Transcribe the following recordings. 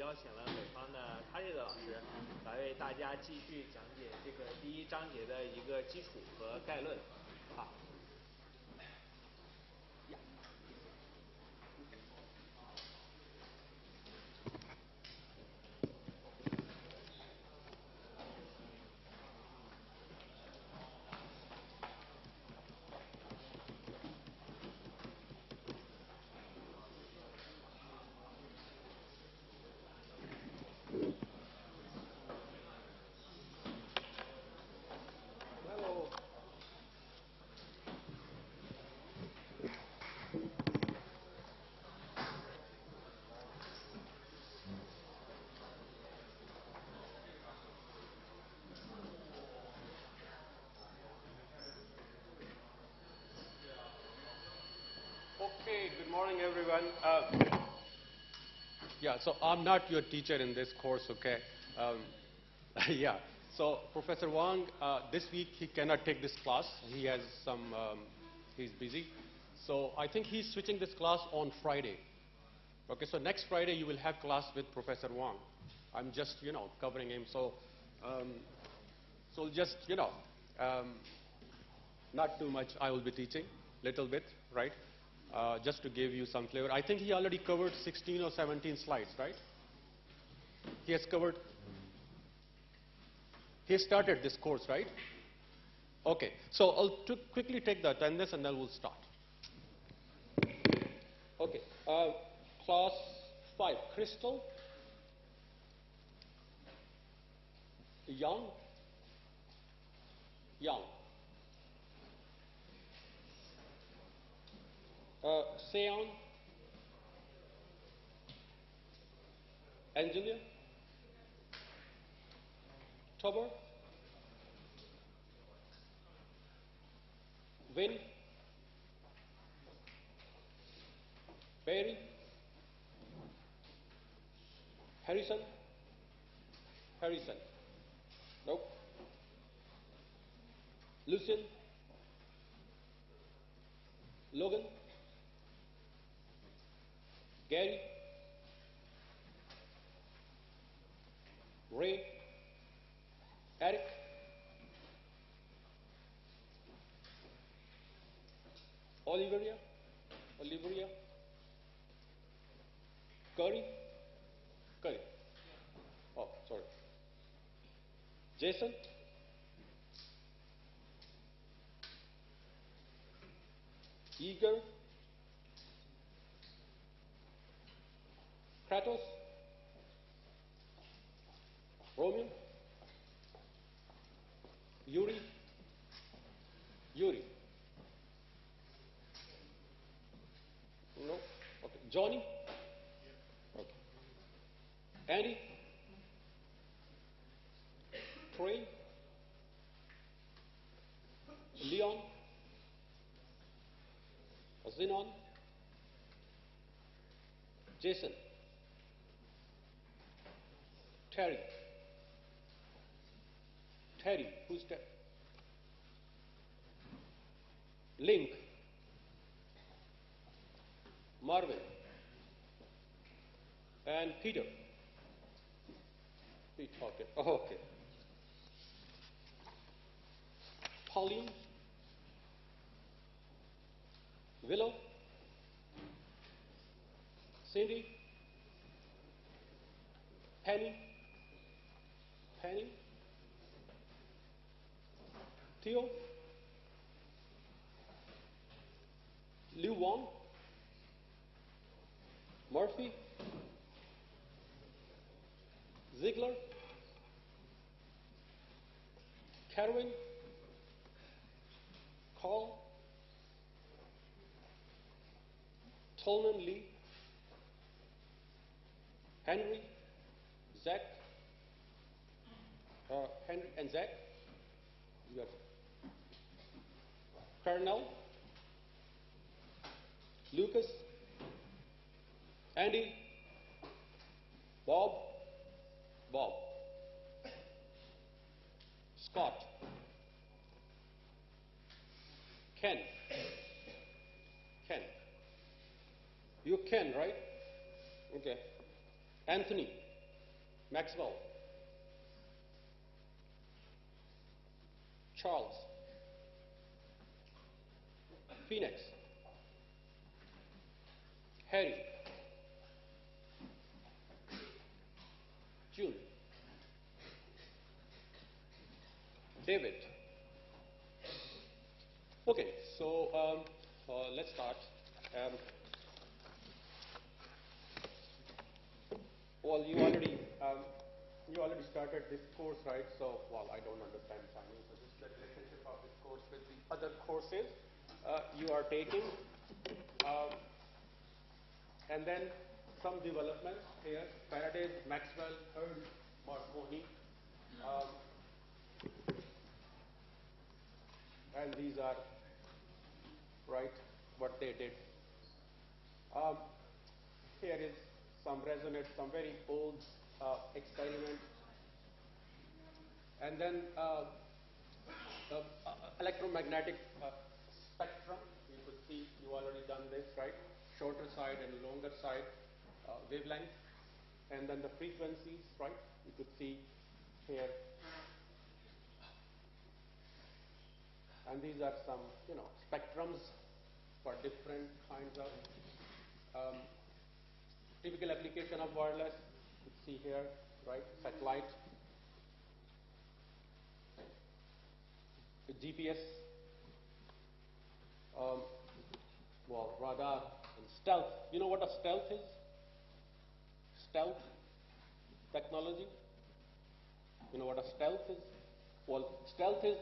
邀请了北方的卡瑞德老师来为大家继续讲解这个第一章节的一个基础和概论。好。Okay, good morning, everyone. Yeah, so I'm not your teacher in this course, okay? Yeah, so Professor Wang, this week he cannot take this class. He has some, he's busy. So I think he's switching this class on Friday. Okay, so next Friday you will have class with Professor Wang. I'm just, covering him. So, just, not too much I will be teaching, little bit, right? Just to give you some flavor. I think he already covered 16 or 17 slides, right? He has covered, he started this course, right? Okay, so I'll quickly take the attendance and then we'll start. Okay, class 5, Crystal, Young, Seon, Angelia, Tober, Vin, Barry, Harrison, nope, Lucien, Logan, Gary, Ray, Eric, Olivia, Curry, oh, sorry, Jason, Eager, Kratos, Romeo, Yuri, no, okay, Johnny, okay, Andy, Trey, Leon, Zenon, Jason, Terry, who's Terry? Link, Marvin, and Peter. Okay. Oh, okay. Pauline, Willow, Cindy, Penny, Theo, Liu Wang, Murphy, Ziegler, Carwin, Carl, Tolman Lee, Henry, Zach, Henry and Zach, you have Colonel, Lucas, Andy, Bob, Scott, Ken, you Ken, right? Okay. Anthony, Maxwell, Charles, Phoenix, Harry, June, David. Okay, so let's start. Um, well, you already started this course, right? So, well, I don't understand Chinese. So this is the relationship of this course with the other courses you are taking. Um, and then some developments here: Faraday, Maxwell, Herd, Marconi. Um, and these are, right, what they did. Um, here is some resonance, some very old experiment. And then electromagnetic spectrum. You could see you already done this, right? Shorter side and longer side wavelength. And then the frequencies, right? You could see here. And these are some, spectrums for different kinds of typical application of wireless. You could see here, right? Satellite, GPS, well, radar, and stealth. You know what a stealth is? Stealth technology. You know what a stealth is? Well, stealth is,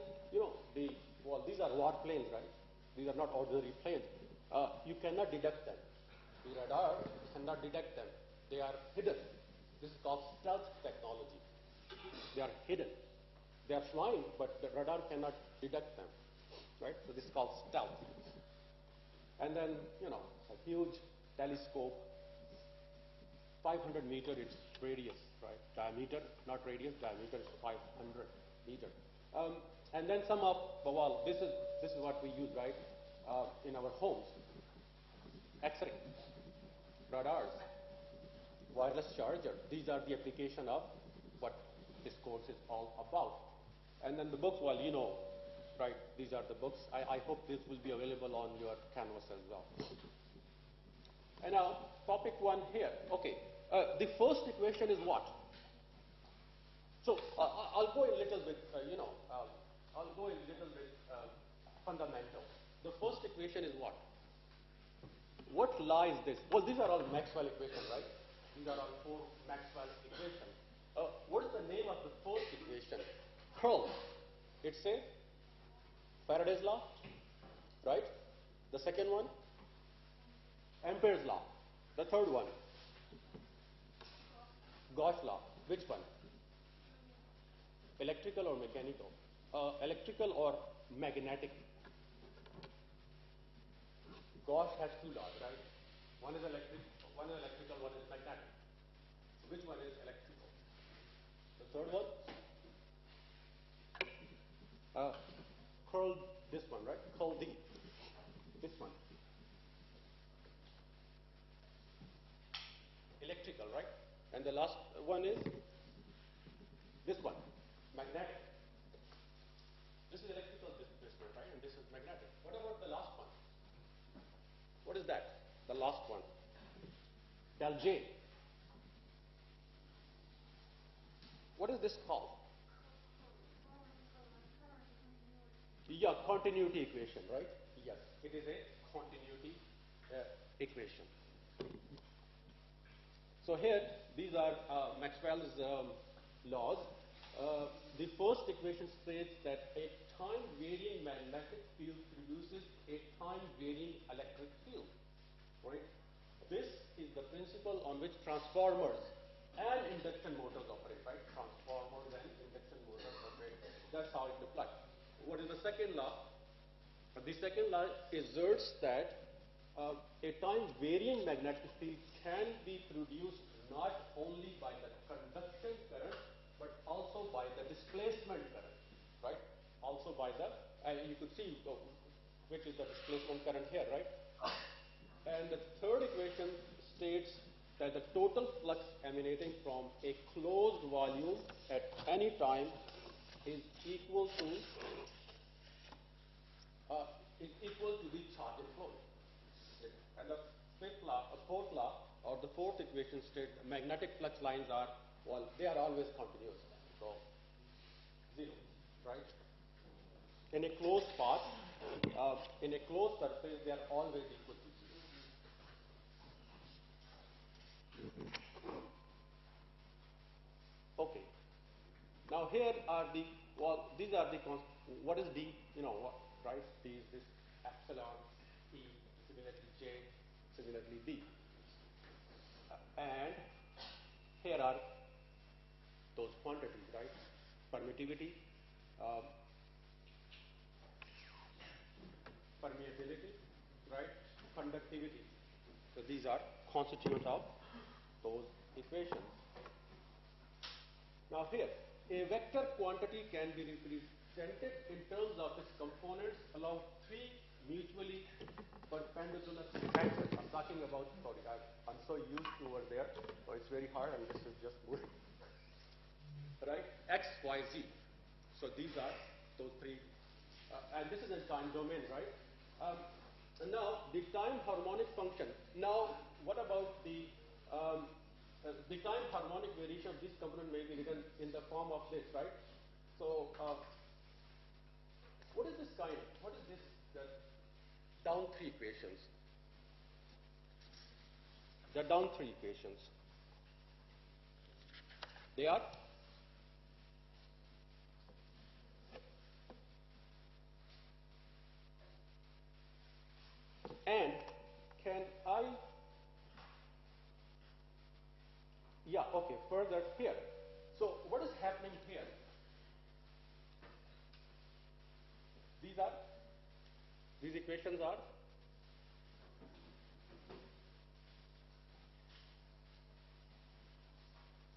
these are war planes, right? These are not ordinary planes. You cannot detect them. The radar cannot detect them. They are hidden. This is called stealth technology. They are hidden. They are flying, but the radar cannot detect them, right? So this is called stealth. And then, a huge telescope, 500 meter its radius, right? Diameter, not radius, diameter is 500 meter. And then some of, well, this is what we use, right, in our homes. X-ray, radars, wireless charger. These are the application of what this course is all about. And then the books, well, right, these are the books. I hope this will be available on your canvas as well. And now, topic 1 here. Okay, the first equation is what? So, I'll go a little bit, I'll go a little bit fundamental. The first equation is what? What law is this? Well, these are all Maxwell equations, right? These are all 4 Maxwell equations. What is the name of the first equation? Curl. It's a Faraday's law, right? The second one, Ampere's law. The third one, Gauss law. Which one? Electrical or mechanical? Electrical or magnetic? Gauss has 2 laws, right? One is electrical, one is magnetic. So which one is electrical? The third one? Curl this one, right? Curl D. This one. Electrical, right? And the last one is this one, magnetic. This is electrical, this one, right? And this is magnetic. What about the last one? What is that? The last one. Del J. What is this called? Yeah, continuity equation, right? Yes, it is a continuity equation. So here, these are Maxwell's laws. The first equation states that a time-varying magnetic field produces a time-varying electric field, right? This is the principle on which transformers and induction motors operate, right? Transformers and induction motors operate. That's how it applies. What is the second law? The second law asserts that a time-varying magnetic field can be produced not only by the conduction current, but also by the displacement current, right? Also by the, you could see which is the displacement current here, right? And the third equation states that the total flux emanating from a closed volume at any time is equal to the charge inflow. And the fourth law, or the fourth equation states magnetic flux lines are, well, they are always continuous. So, zero, right? In a closed path, in a closed surface, they are always equal to zero. Okay. Now here are the, well, these are the, what is D? You know what, right? D is this epsilon, E, similarly J, similarly D. And here are those quantities, right? Permittivity, permeability, right? Conductivity. So these are constituents of those equations. Now here, a vector quantity can be represented in terms of its components along three mutually perpendicular vectors. I'm talking about, sorry, I'm so used to over there, so it's very hard and this is just moving. Right? X, Y, Z. So these are those three, and this is in time domain, right? Now, the time harmonic function. Now, what about the time harmonic variation of this component may be written in the form of this, right? So, what is this kind? What is this? The down three equations. The down three equations. They are and can I? Yeah. Okay. Further here. So, what is happening here? These equations are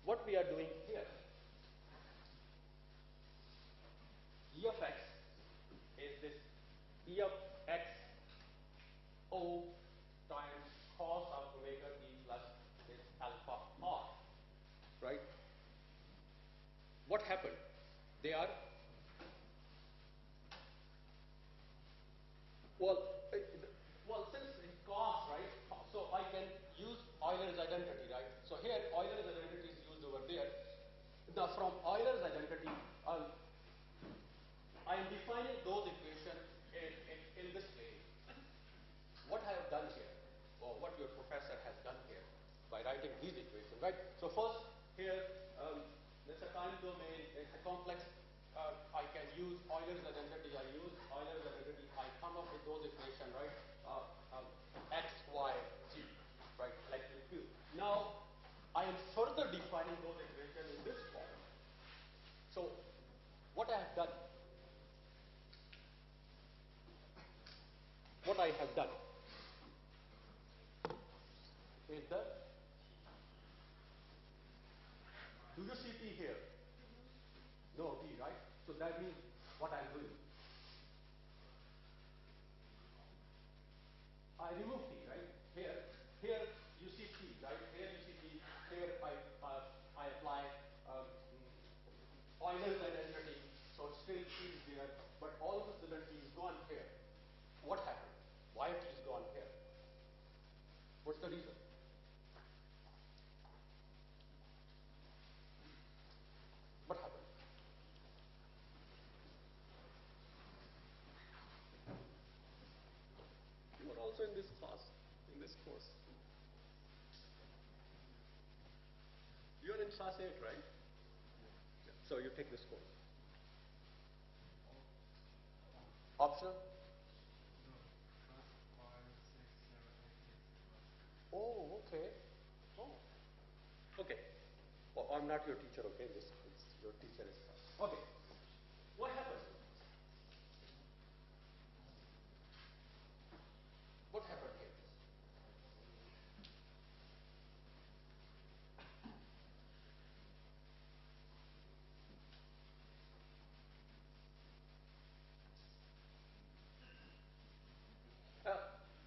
what we are doing here. E of x is this E of x O times cos of omega t plus this alpha r, right? What happened? They are, well, since in cos, right, so I can use Euler's identity, right? So here Euler's identity is used over there. Now from Euler's identity, I am defining those equations in this way. What I have done here, or what your professor has done here, by writing these equations, right? So first, here, there's a time domain, it's a complex, I can use Euler's identity, I use Euler's identity, I come up with those equations, right? X, Y, Z, right, like the Q. Now, I am further defining those equations in this form. So, what I have done, is the, do you see T here? No T, right? So that means what I'm doing. I remove T, right? Here you see T, right? Here you see T. Here I apply Euler's identity, so still T is there, but all of a sudden T is gone here. What happened? Why T is gone here? What's the reason? What happened? You are also in this class, in this course. You are in class 8, right? So you take this course. Optional? Oh, okay. Oh. Okay. Well, I'm not your teacher, okay? Your teacher is. Okay. What happened? What happened here?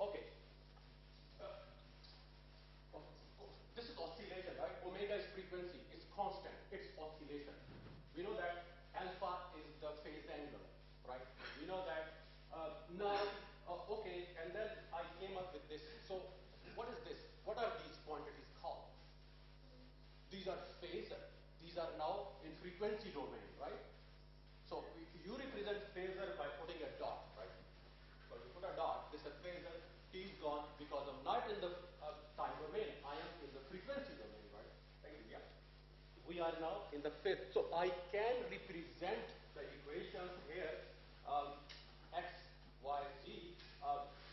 Okay. Oh, this constant, its oscillation. We know that alpha is the phase angle, right? We know that okay, and then I came up with this. So what is this? What are these quantities called? These are phasor. These are now in frequency domain, right? So you represent phasor by putting a dot, right? So you put a dot, this is phasor, T is gone because I'm not in the time domain, I am in the frequency domain, right? Thank you, yeah. We are now in the phase. So I can represent the equations here, x, y, z,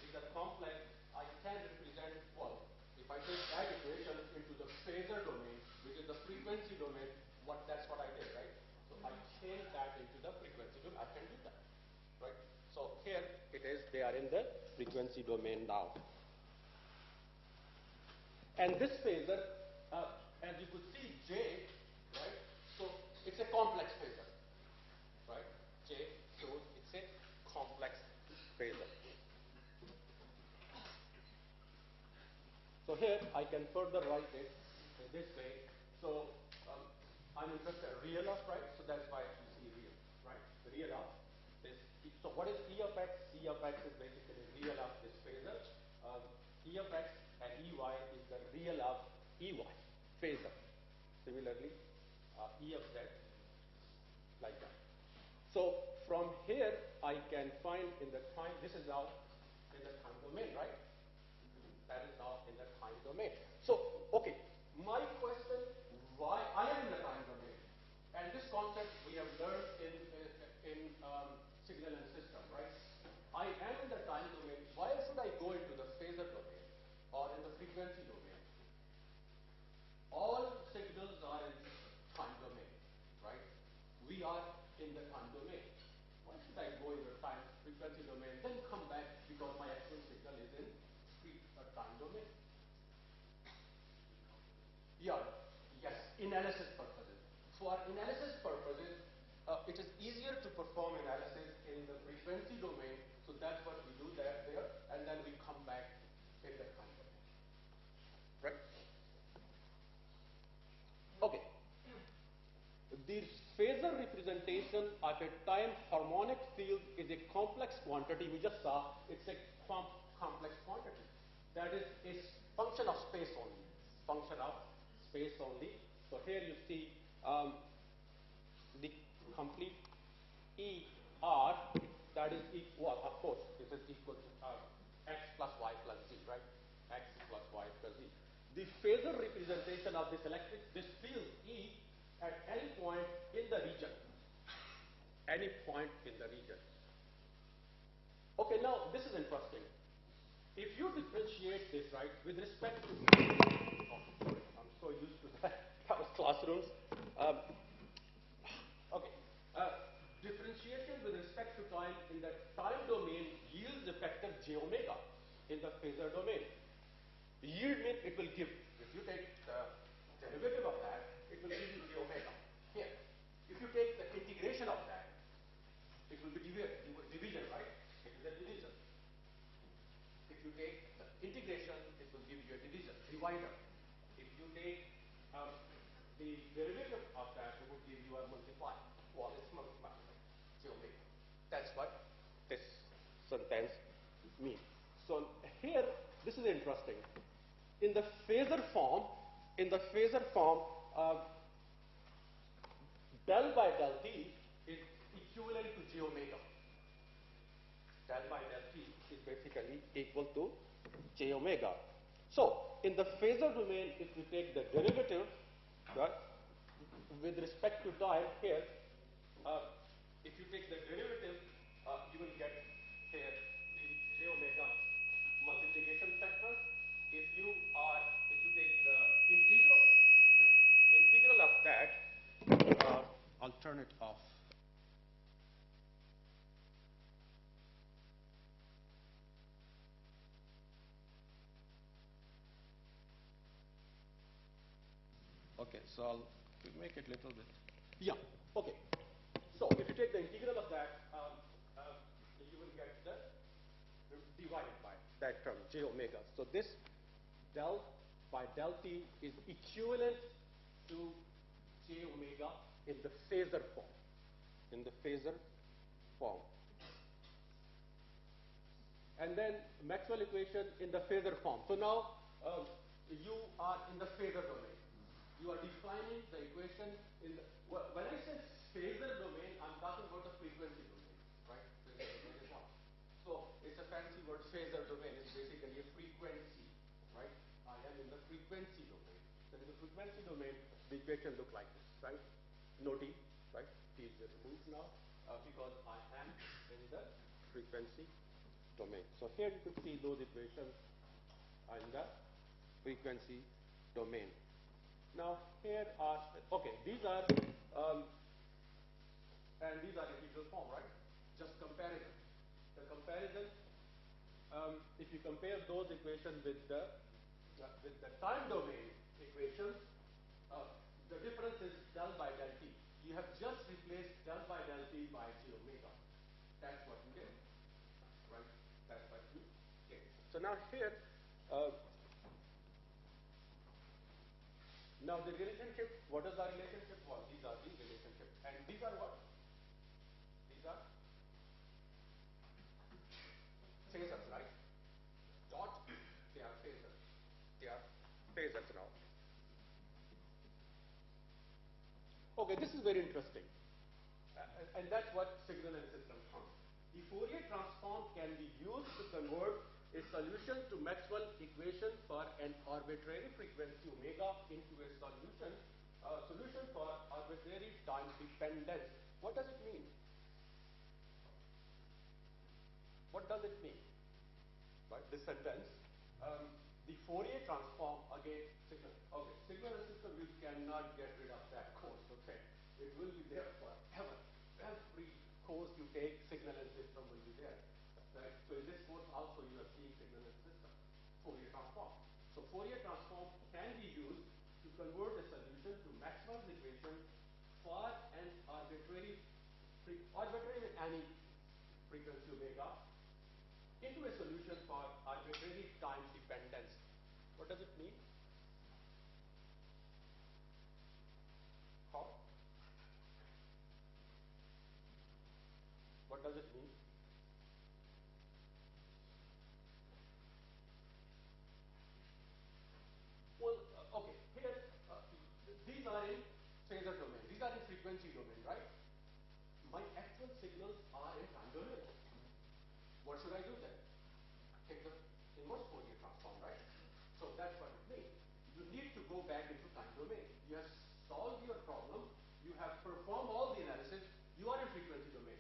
these are complex. I can represent, well, if I take that equation into the phasor domain, which is the frequency domain, that's what I did, right? So I change that into the frequency domain. I can do that, right? So here it is, they are in the frequency domain now. And this phasor, as you could see, J, right? So it's a complex phasor, right? J shows it's a complex phasor. So here I can further write it in this way. So I'm interested in real of, right? So that's why you see real, right? The real of this. So what is E of x? E of x is basically real of this phasor. E of x and EY is the real of EY phasor. Similarly, E of z like that. So from here I can find in the time. This is now in the time domain, right? That is now in the time domain. So, okay, my question, why I am in the time domain, and this concept we have learned in signal and system, right? I am in the time domain. Why should I go into the phasor domain or in the frequency domain? All signals are in time domain, right? We are in the time domain. Why should I go in the time frequency domain, then come back because my actual signal is in time domain? Yeah, yes, analysis purposes. For analysis purposes, it is easier to perform analysis in the frequency domain, so that's what we do there, and then we come back in the time domain. Right? Okay. The phasor representation of a time harmonic field is a complex quantity. We just saw it's a complex quantity. That is a function of space only. Function of space only. So here you see the complete ER, that is equal, of course, this is equal to x plus y plus z, right? X plus y plus z. The phasor representation of this field E at any point in the region. Any point in the region. Okay, now this is interesting. If you differentiate this, right, with respect to, I'm so used to that, classrooms. Okay, differentiation with respect to time in the time domain yields the factor j omega in the phasor domain. Yield means it will give, if you take the derivative of that, it will give you j omega. Here, if you take the integration of that, it will be division, right? It is a division. If you take the integration, it will give you a divider. If you take the derivative of that, it will give you a multiply. Well, it's multiply, j omega. That's what this sentence means. So here, this is interesting. In the phasor form, del by del t is equivalent to j omega. Del by del t is basically equal to j omega. So, in the phasor domain, if you take the derivative, right, with respect to time here, if you take the derivative, you will get here the j omega multiplication factor. If you take the integral of that, I'll turn it off. Okay, so I'll make it a little bit. Yeah, okay. So if you take the integral of that, you will get the divided by that term, j omega. So this del by del t is equivalent to in the phasor form. In the phasor form. And then Maxwell equation in the phasor form. So now you are in the phasor domain. You are defining the equation in the, when I say phasor domain, I'm talking about the frequency domain, right? Phasor domain is what? So it's a fancy word, phasor domain. It's basically a frequency, right? I am in the frequency domain. So in the frequency domain, the equation look like this, right? No T, right? T is removed now because I am in the frequency domain. So here you could see those equations are in the frequency domain. Now here are, okay, these are, and these are integral form, right? Just comparison. The comparison, if you compare those equations with the time domain equations, the difference is del by del t. You have just replaced del by del t by j omega. That's what you get, right? That's what you get. So now here, now the relationship, what is the relationship? Well, these are the relationships. And these are what? These are phasors, right? Dot, they are phasors. They are phasors now. Okay, this is very interesting. And that's what signal and system comes. The Fourier transform can be used to convert a solution to Maxwell equation for an arbitrary frequency omega into a solution for arbitrary time dependence. What does it mean? What does it mean? Right, this sentence. The Fourier transform, again, signal. Okay, signal and system, you cannot get rid of that course, okay? It will be there forever. Every course you take, signal and system will be there. Right? So in this course also you are seeing signal and system, Fourier transform. So Fourier transform can be used to convert a solution to Maxwell's equation for an arbitrary with any frequency omega into a solution for arbitrary time dependence. What does it mean? How? What does it mean? Well, okay, here, these are in phasor domain. These are in frequency domain, right? My actual signals are in time domain. What should I do then? Take the inverse Fourier transform, right? So that's what it means. You need to go back into time domain. You have solved your problem. You have performed all the analysis. You are in frequency domain.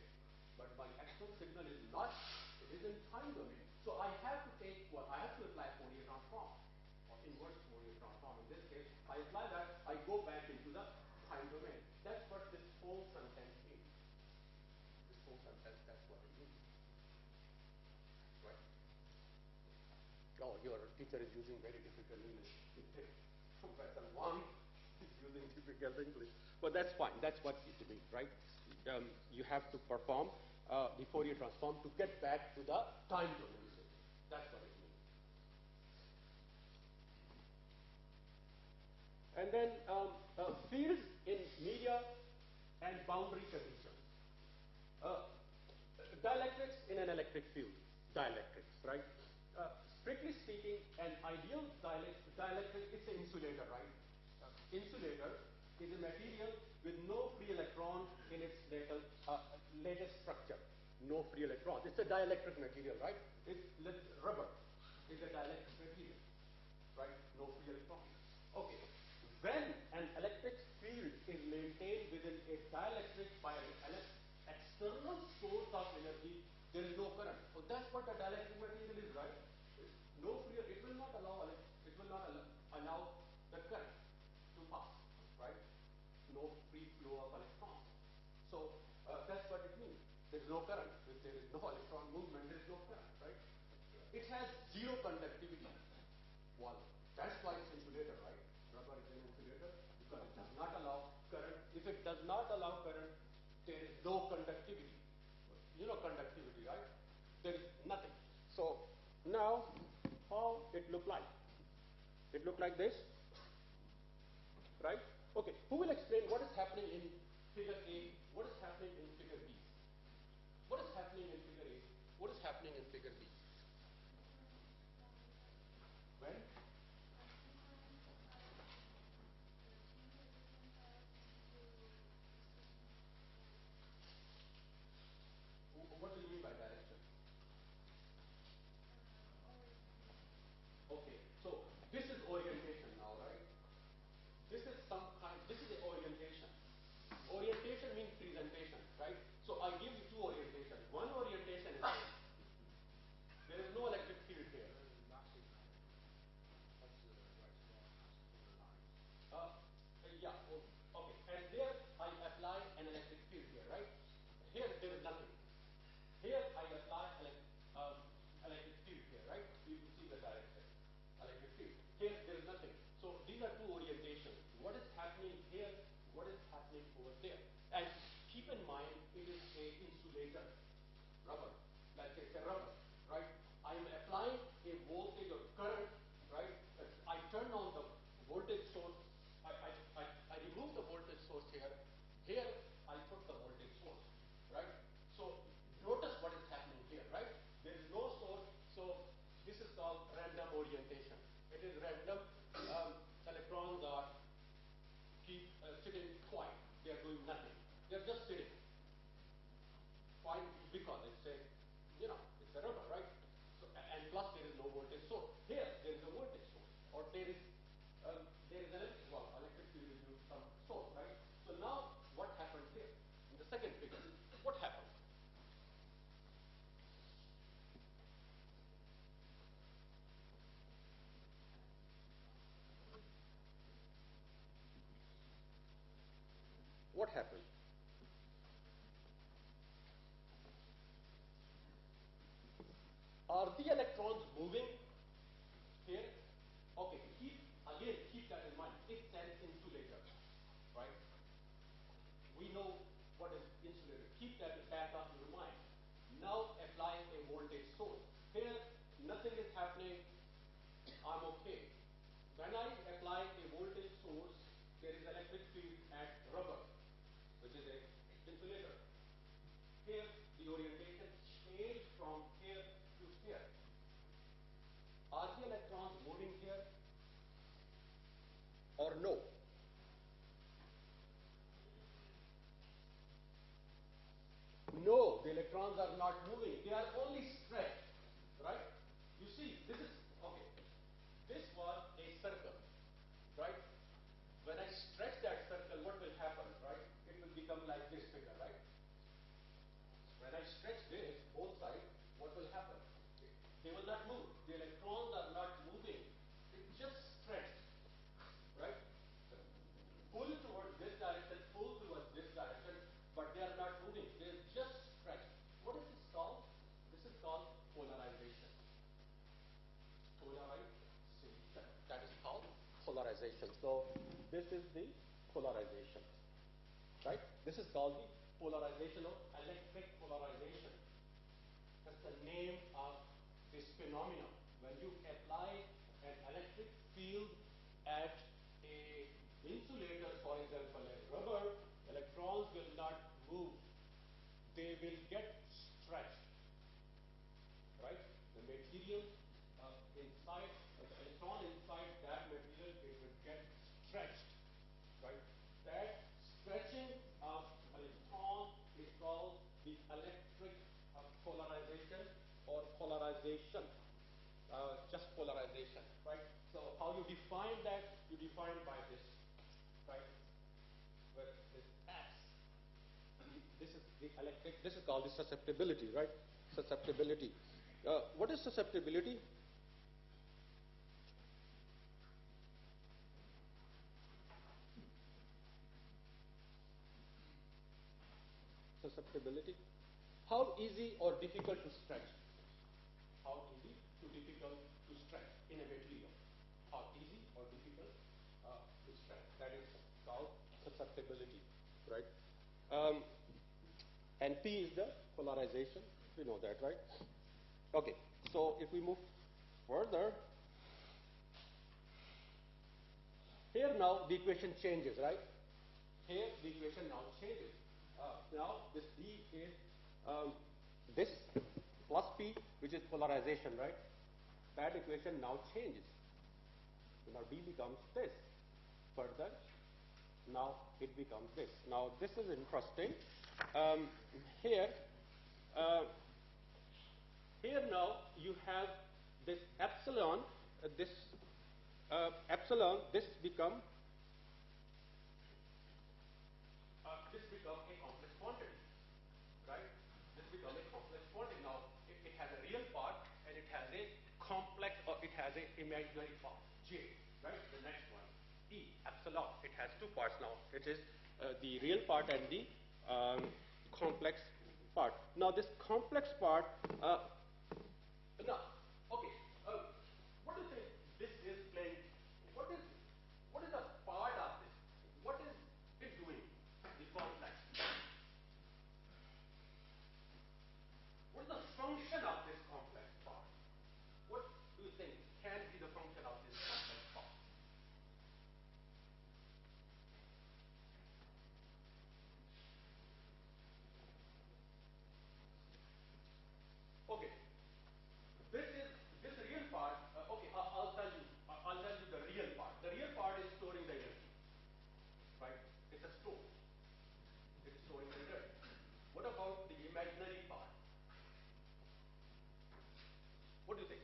But my actual signal is not. It is in time domain. So I have to take what? I have to apply Fourier transform or inverse Fourier transform. In this case, I apply that. I go back into the time domain. That's what this whole sentence means. This whole sentence, that's what it means. Right? Oh, your teacher is using very difficult English. Professor Wang is using difficult English. But that's fine. That's what it means, right? You have to perform the Fourier transform to get back to the time domain. That's what it means. And then fields in media and boundary conditions. Dielectrics in an electric field. Dielectrics, right? Strictly speaking, an ideal dielectric, it's an insulator, right? Insulator is a material with no free electron in its latest structure. No free electrons. It's a dielectric material, right? It's rubber. It's a dielectric material, right? No free electrons. Okay. When an electric field is maintained within a dielectric by an external source of energy, there is no current. So that's what a dielectric material is, right? No free. It will not allow. It will not allow the current to pass, right? No free flow of electrons. So that's what it means. There is no current. If there is no electron movement, there is no current, right? It has zero conductivity. Well, that's why it's insulator, right? Rubber is an insulator because it does not allow current. If it does not allow current, there is no conductivity. You know conductivity, right? There is nothing. So now, how it look like? It look like this, right? Okay. Who will explain what is happening in figure A, what is happening in figure B? What is happening in figure A? What is happening in figure B? When? What do you mean by direction? Okay, so this is orientation now, right? This is the orientation. Orientation means presentation, right? So I give you two orientations. One orientation is this. There is no electric field here. Yeah, okay. And there I apply an electric field here, right? Here there is nothing. Here I apply electric field here, right? You can see the direction. Electric field. Here there is nothing. So these are two orientations. What is happening here? What is happening over there? And keep in mind it is a insulator, rubber. Like it's a rubber, right? I am applying a voltage or current, right? I turn on the voltage source. I remove the voltage source here. Here I put the voltage source, right? So notice what is happening here, right? There is no source, so this is called random orientation. It is random. Electrons are sitting quiet. They are doing nothing. They are just sitting. Why? Because it's a rubber, right? So, and plus there is no voltage source. Here there is a voltage source, or there is electric field is used some source, right? So now what happened here? In the second figure, what happened? What happened? Are the electrons moving here? Okay, keep that in mind. It's an insulator, right? We know what is insulator. Keep that back up in your mind. Now apply a voltage source. Here, nothing is happening. I'm okay. When I apply a voltage source, there is electric field at rubber, which is a insulator. Here, the orientation changed from here to here. Are the electrons moving here or no? No, the electrons are not moving. They are only stretched, right? You see, this is, okay, this was a circle, right? When I stretch that circle, what will happen, right? It will become like this figure, right? When I stretch this, both sides, what will happen? They will not move. The electrons are not moving. It's just stretched, right? Pull towards this direction, pull towards this direction, but they are not moving. They are just stretched. What is this called? This is called polarization. Polarization. That is called polarization. So this is the polarization, right? This is called the polarization of electric polarization. That's the name of this phenomenon. When you apply an electric field at a insulator, for example, a rubber, electrons will not move. They will get stretched, right? The material inside, the electron inside that material, it will get stretched, right? That stretching of electron is called the electric polarization or polarization. Just polarization, right? So how you define that? You define by this, right? With this S. This is the electric. This is called the susceptibility, right? Susceptibility. What is susceptibility? Susceptibility. How easy or difficult to stretch? How easy to difficult to stretch in a material? How easy or difficult to stretch? That is called susceptibility, right? And P is the polarization. We know that, right? Okay. So if we move further, here now the equation changes, right? here the equation now changes. Now this D is this plus P, which is polarization, right? That equation now changes. So now D becomes this. Further, now it becomes this. Now this is interesting. Here, here now you have this epsilon, this become a complex quantity, right? This become a complex quantity. Now it has a real part and it has a complex, or it has a imaginary part, J, right? The next one, E, epsilon. It has two parts now. It is the real part and the complex part. Now this complex part, now, okay, what do you think this is playing? What is the part of this? What is it doing? The complex. What is the function of this complex part? What do you think can be the function of this complex part? Okay, this real part. Okay, I'll tell you. I'll tell you the real part. The real part is storing the energy, right? It's a store. It's storing the energy. What about the imaginary part? What do you think?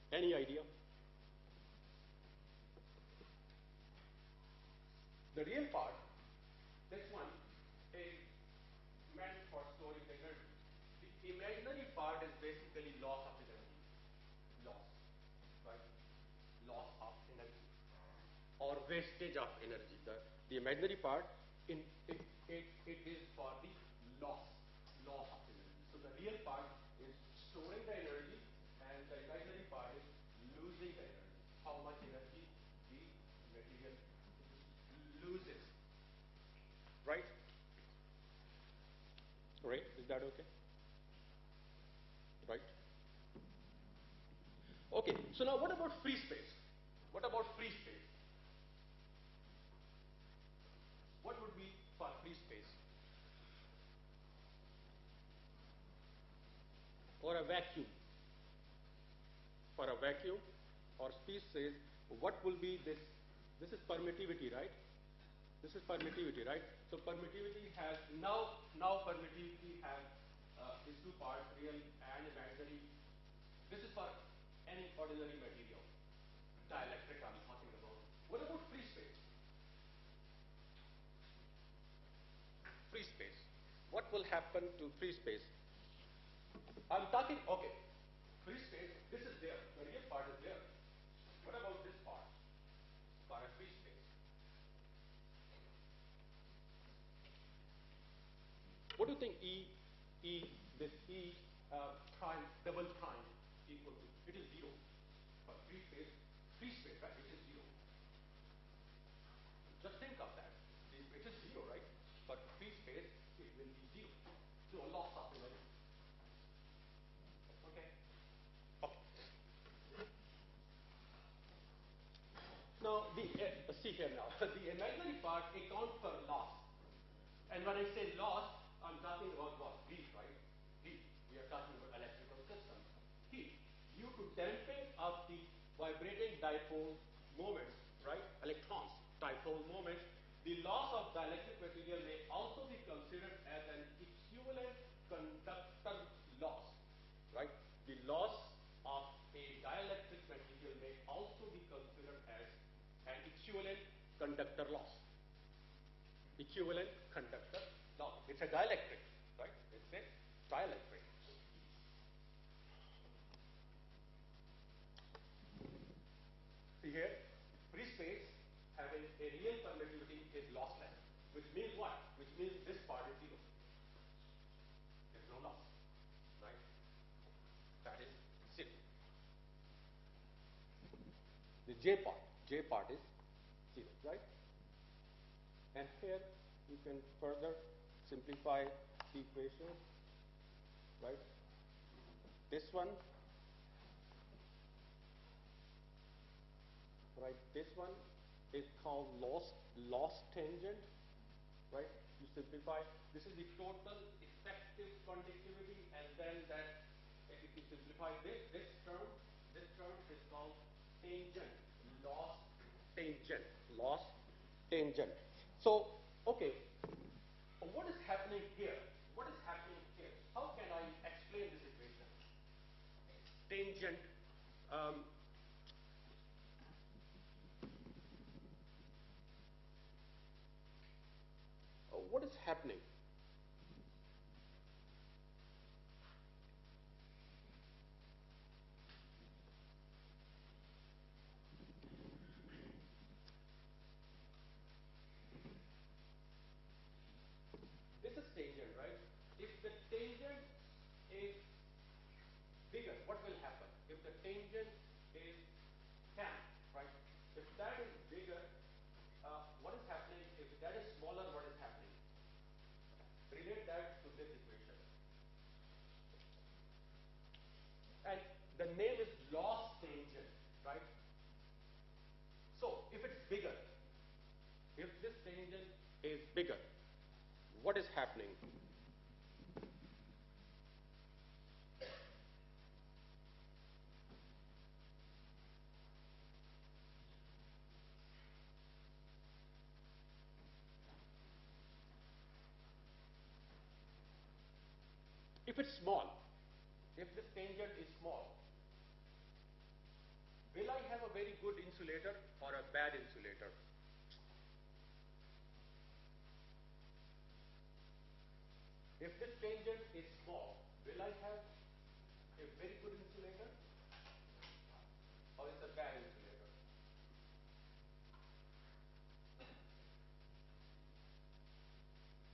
Any idea? The real part, this one, is meant for storing the energy. The imaginary part is basically loss of energy. Loss, right? Loss of energy. Or wastage of energy. The imaginary part, it is for the loss of energy. So the real part is storing the energy, and the imaginary part is losing the energy. How much energy the material loses. Right? Right? Is that okay? Right? Okay, so now what about free space? What about free space? What would be for free space? Or a vacuum? For a vacuum or space says, what will be this? This is permittivity, right? This is permittivity, right? So permittivity has, now permittivity has these two parts, real and imaginary. This is for any ordinary material. Dielectric I'm talking about. What about free space? Free space. What will happen to free space? I'm talking, okay, free space, this is there. The real part is there. What about this part? For a free space. What do you think this E prime, double prime equal to? It is 0. For free space, right? It is 0. Just think of that. It is 0, right? But free space, it will be 0. So a loss of energy. Okay? Okay. Now, see here now. The imaginary part accounts for loss. And when I say loss, I'm talking about what? Heat, right? Heat. We are talking about electrical systems. Heat. Due to damping of the vibrating dipole moments, right? Electrons, dipole moments, the loss of dielectric material may also be considered as an equivalent conductor loss, right? The loss of a dielectric material may also be considered as an equivalent conductor loss. Equivalent conductor loss. It's a dielectric, right? It's a dielectric. See here, free space having a real permittivity is lossless, which means what? Which means this part is 0. There's no loss, right? That is 0. The J part is 0, right? And here you can further simplify the equation, right? This one, right? This one is called loss tangent, right? You simplify. This is the total effective conductivity, and then that, if you simplify this term is called tangent, loss tangent. So, okay, what is happening here? What is happening here? How can I explain this equation? Tangent. What is happening? This is tangent, right? If the tangent is bigger, what will happen? If the tangent is 10, right? If that is bigger, what is happening? If that is smaller, what is happening? Relate that to this equation. And the name is loss tangent, right? So, if it's bigger, if this tangent is bigger, what is happening? If it's small, if this tangent is small, will I have a very good insulator or a bad insulator? If this tangent is small, will I have a very good insulator or it's a bad insulator?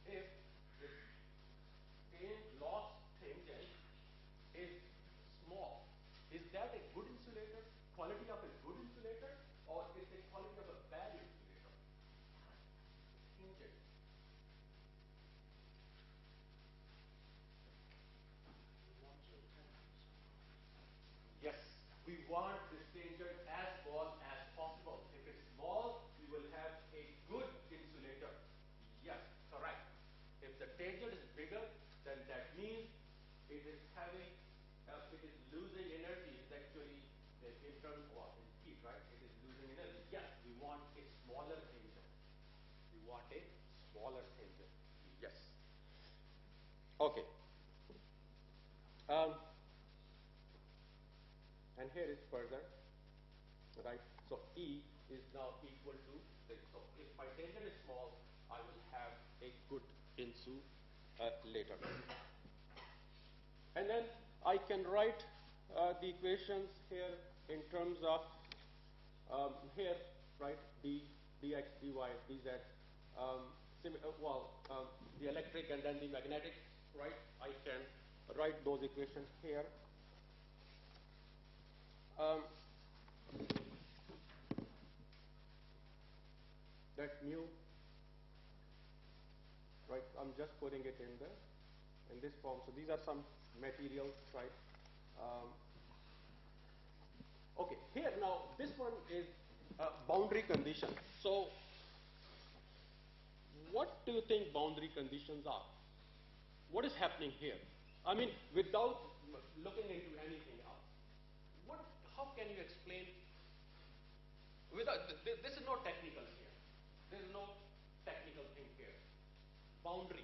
If this loss tangent is small, is that a good insulator, quality of a good insulator, or is it quality of a bad insulator? Tangent. Yes, we want this tangent as small as possible. If it's small, we will have a good insulator. Yes, correct. If the tangent is bigger, then that means it is having, it is losing energy. It is actually, in terms of heat, right? It is losing energy. Yes, we want a smaller tangent. We want a smaller tangent. Yes. Okay. And here is further, right? So E is now equal to this. So if my tangent is small, I will have a good insulator. And then I can write the equations here in terms of here, right? dx, dy, dz. The electric and then the magnetic, right? I can write those equations here. That mu, right? I'm just putting it in this form. So these are some materials, right? Okay, here now this one is boundary condition. So what do you think boundary conditions are? What is happening here? I mean, without looking into anything else, how can you explain? This is no technical here. There is no technical thing here. Boundary.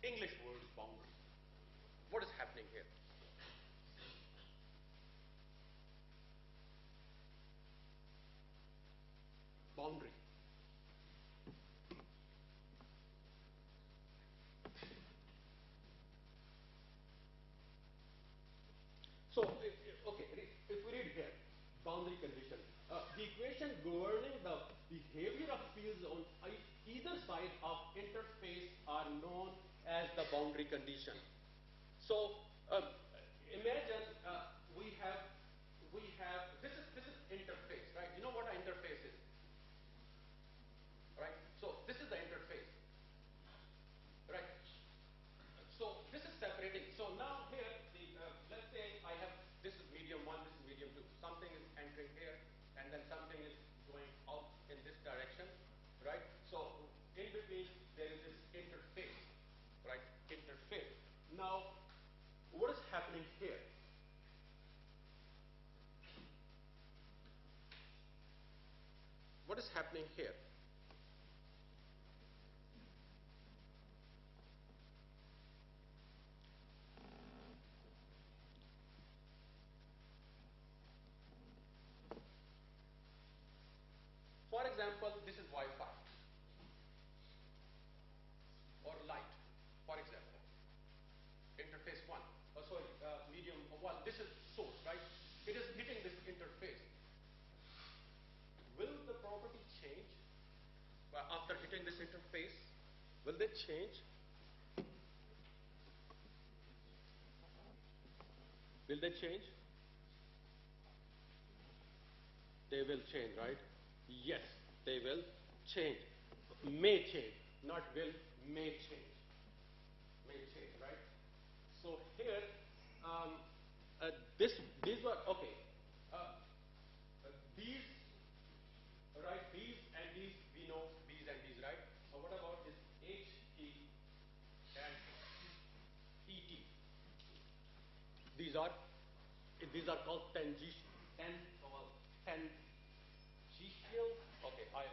English word boundary. What is happening here? Boundary. So, okay, if we read here, boundary condition. The equation governing the behavior of fields on either side of interface are known as the boundary condition. So, imagine we have this is interface, right? You know what an interface is, right? So this is the interface, right? So this is separating. So now here, let's say I have, this is medium 1, this is medium 2. Something is entering here, and then something is going out in Now, what is happening here? What is happening here? For example, this is Wi-Fi or light, for example. Interface 1, medium 1, this is source, right? It is hitting this interface. Will the property change after hitting this interface? Will they change? Will they change? They will change, right? Yes, they will change. May change, not will, may change. May change, right? So here, these were, okay. These, right, these and these, we know these and these, right? So what about this H, T, and E, T? These are called tangential. Okay, I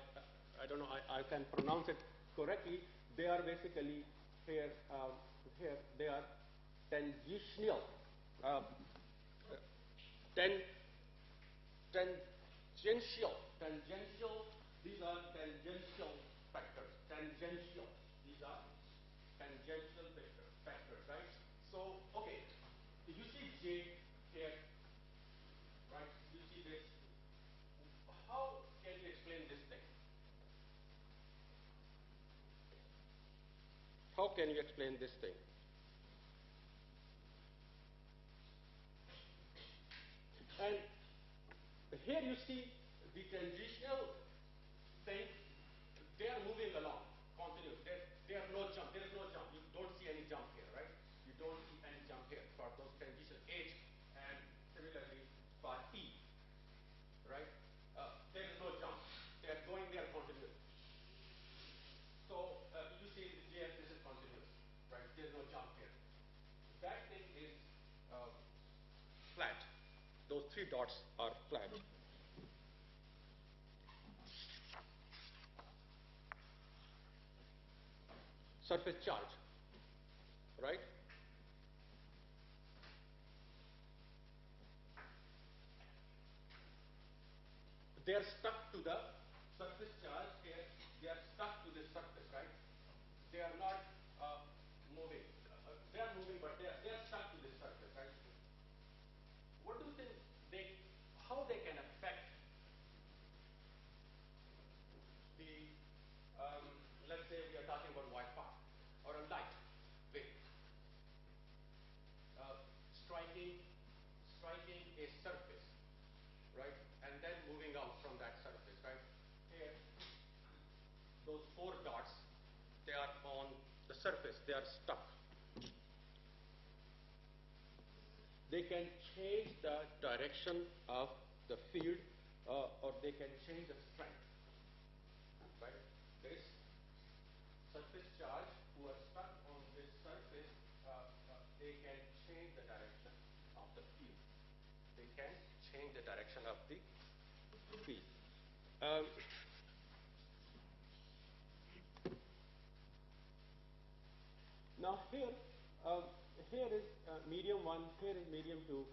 don't know. I can pronounce it correctly. They are basically here. Here they are tangential. Tangential. These are tangential factors. Tangential. These are tangential factors, right? So, okay. You see J here, right? You see this. How can you explain this thing? How can you explain this thing? And here you see the transitional thing. They are moving along, continuous. There are no jump. There is no jump. You don't see any jump here, right? You don't see any jump here for those transition H, and similarly for T, right? There is no jump. They are going there continuous. So you see here this is continuous, right? There is no jump here. That thing is flat. Those three dots are flat. Surface charge, right? They are stuck to the surface charge here. They are stuck to this surface, right? They are not moving. They are moving, but they are stuck to this surface, right? What do you think how they can affect the, let's say we are talking about Wi-Fi or a light wave, striking a surface, right? And then moving out from that surface, right? Here, those four dots, they are on the surface, they are stuck. They can change the direction of the field or they can change the strength, right? This surface charge who are stuck on this surface, they can change the direction of the field. They can change the direction of the field. Now here, here is medium 1, here is medium 2.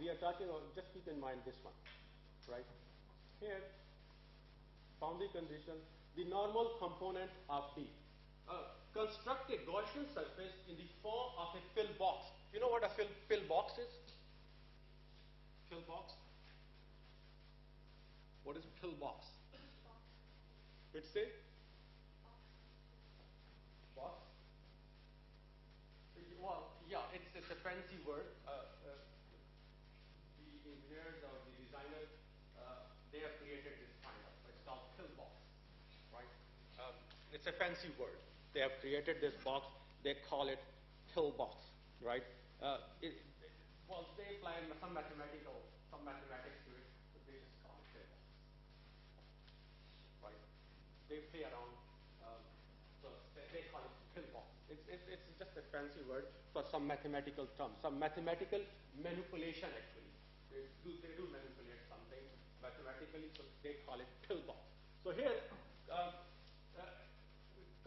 We are talking about, just keep in mind this one, right? Here, boundary condition, the normal component of D. Construct a Gaussian surface in the form of a fill box. You know what a fill box is? Fill box? What is a fill box? It's a box. Well, yeah, it's a fancy word. The engineers or the designers, they have created this kind of, it's called fill box, right? It's a fancy word. They have created this box, they call it fill box, right? Well, they apply some mathematics to it, but they just call it fill box, right? They play around, so they call it fill box. It's just just a fancy word for some mathematical term, some mathematical manipulation actually. They do manipulate something mathematically, so they call it pillbox. So here,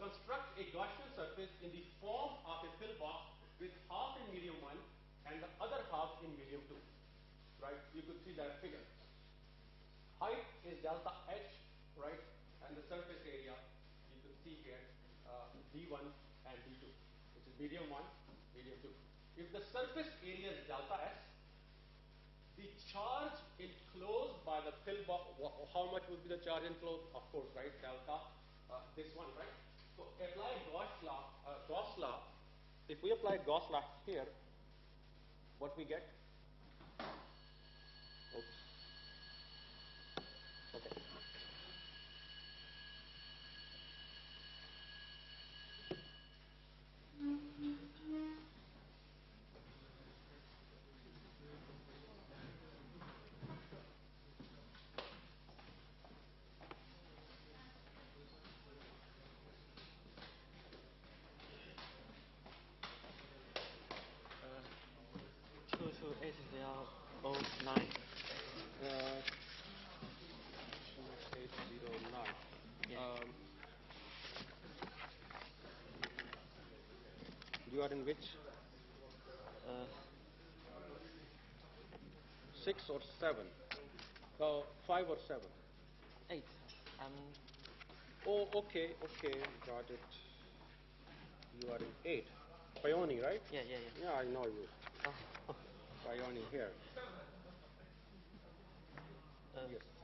construct a Gaussian surface in the form of a pillbox with half in medium 1 and the other half in medium 2. Right? You could see that figure. Height is delta H, right? And the surface area, you can see here, D1 and D2, which is medium 1, medium 2. If the surface area is delta S, the charge enclosed by the pillbox, how much would be the charge enclosed? Of course, right? Delta, this one, right? So apply Gauss law. If we apply Gauss law here, what we get? Oops. Okay. to 8009. 2809. Yeah. You are in which? 6 or 7? 5 or 7? 8. Oh, okay, got it. You are in 8. Peony, right? Yeah. Yeah, I know you. Oh. Peony here. Uh, Yes.